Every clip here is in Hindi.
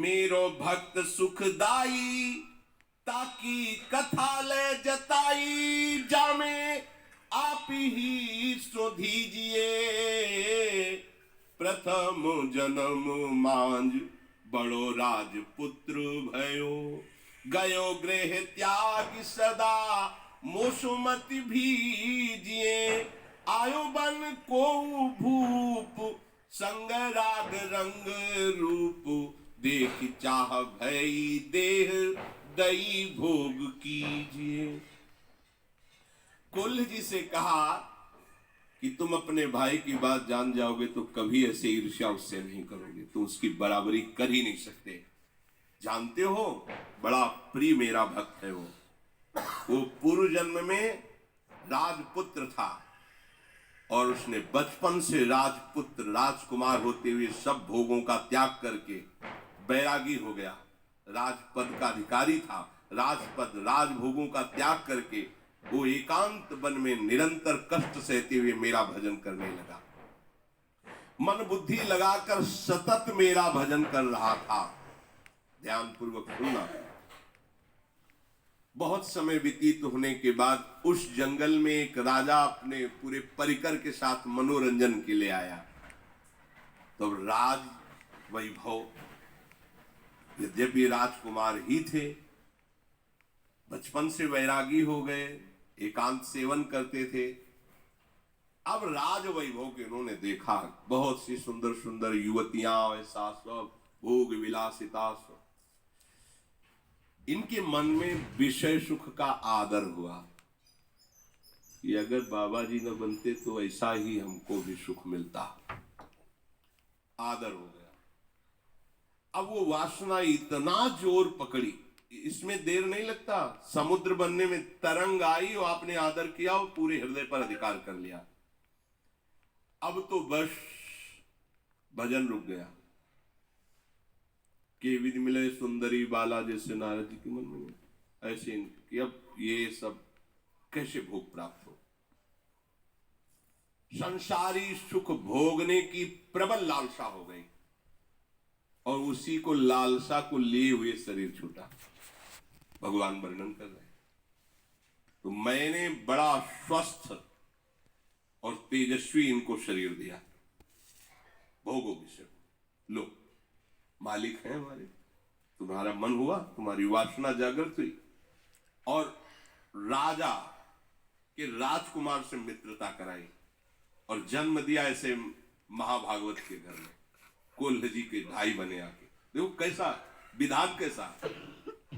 मेरो भक्त सुखदाई, ताकि कथा ले जताई, जामे आप ही सो दीजिए। प्रथम जन्म मांझ बड़ो राजपुत्र भयो, गयो गृह त्याग सदा मोसुमति भीजिए। आयो बन को भूप, संग राग रंग रूप, देख चाह भई देह दई भोग कीजिए। कुल्ह जी से कहा कि तुम अपने भाई की बात जान जाओगे तो कभी ऐसे ईर्ष्या उससे नहीं करोगे, तुम उसकी बराबरी कर ही नहीं सकते। जानते हो बड़ा प्रिय मेरा भक्त है वो पूर्व जन्म में राजपुत्र था और उसने बचपन से राजपुत्र राजकुमार होते हुए सब भोगों का त्याग करके बैरागी हो गया। राजपद का अधिकारी था, राजपद राजभोगों का त्याग करके वो एकांत वन में निरंतर कष्ट सहते हुए मेरा भजन करने लगा। मन बुद्धि लगाकर सतत मेरा भजन कर रहा था। ध्यान पूर्वक सुनना। बहुत समय व्यतीत होने के बाद उस जंगल में एक राजा अपने पूरे परिकर के साथ मनोरंजन के लिए आया। तो राज वैभव, यद्यपि राजकुमार ही थे, बचपन से वैरागी हो गए, एकांत सेवन करते थे। अब राज वैभव के उन्होंने देखा, बहुत सी सुंदर सुंदर युवतियां, ऐसा सब भोग विलासिता सब। इनके मन में विषय सुख का आदर हुआ कि अगर बाबा जी न बनते तो ऐसा ही हमको भी सुख मिलता। आदर हो गया। अब वो वासना इतना जोर पकड़ी, इसमें देर नहीं लगता। समुद्र बनने में तरंग आई और आपने आदर किया और पूरे हृदय पर अधिकार कर लिया। अब तो बस भजन रुक गया। के विधि मिले सुंदरी बाला, जैसे नारद जी के मन में ऐसे कि अब ये सब कैसे भोग प्राप्त हो। संसारी सुख भोगने की प्रबल लालसा हो गई और उसी को लालसा को लिए हुए शरीर छूटा। भगवान वर्णन कर रहे हैं, तो मैंने बड़ा स्वस्थ और तेजस्वी इनको शरीर दिया। भोगो विषय, लो मालिक है हमारे। तुम्हारा मन हुआ, तुम्हारी वासना जागृत हुई और राजा के राजकुमार से मित्रता कराई और जन्म दिया ऐसे महाभागवत के घर में। कुल्ह जी के भाई बने आके। देखो कैसा विधान, कैसा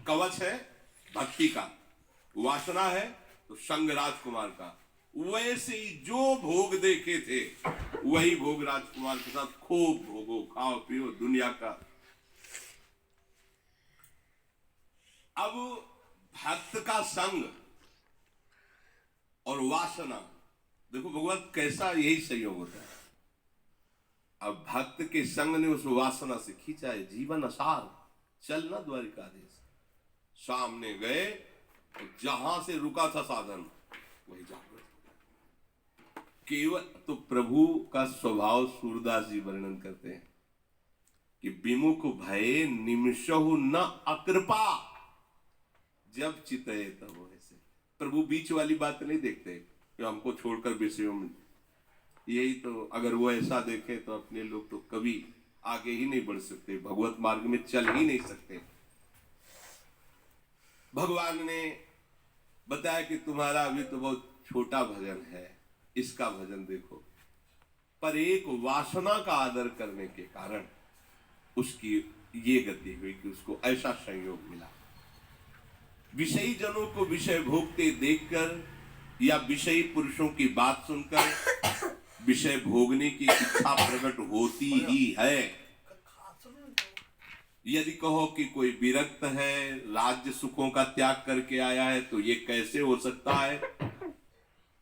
कवच है भक्ति का, वासना है तो संग राजकुमार का। वैसे ही जो भोग देखे थे वही भोग राजकुमार के साथ खूब भोगो, खाओ पियो दुनिया का। अब भक्त का संग और वासना, देखो भगवत कैसा यही संयोग होता है। अब भक्त के संग ने उस वासना से खींचा है जीवन असार, चलना द्वारिकाधीश। सामने गए तो जहां से रुका था साधन वही जागृत हो गया। केवल तो प्रभु का स्वभाव सूरदास जी वर्णन करते हैं कि विमुख भये निमिषहु न अकृपा, जब चितये तब ऐसे। प्रभु बीच वाली बात नहीं देखते कि हमको छोड़कर विषयों में, यही तो अगर वो ऐसा देखे तो अपने लोग तो कभी आगे ही नहीं बढ़ सकते, भगवत मार्ग में चल ही नहीं सकते। भगवान ने बताया कि तुम्हारा अभी तो बहुत छोटा भजन है, इसका भजन देखो। पर एक वासना का आदर करने के कारण उसकी ये गति हुई कि उसको ऐसा संयोग मिला। विषयी जनों को विषय भोगते देखकर या विषयी पुरुषों की बात सुनकर विषय भोगने की इच्छा प्रकट होती ही है। यदि कहो कि कोई विरक्त है, राज्य सुखों का त्याग करके आया है, तो ये कैसे हो सकता है?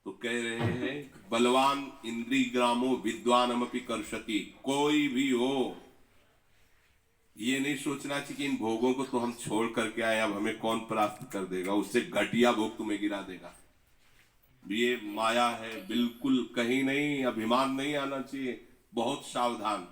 तो कह रहे हैं बलवान इंद्री ग्रामो विद्वानमपि कर्षति। कोई भी हो, ये नहीं सोचना चाहिए कि इन भोगों को तो हम छोड़ करके आए, अब हमें कौन प्राप्त कर देगा, उससे घटिया भोग तुम्हें गिरा देगा। ये माया है, बिल्कुल कहीं नहीं, अभिमान नहीं आना चाहिए। बहुत सावधान।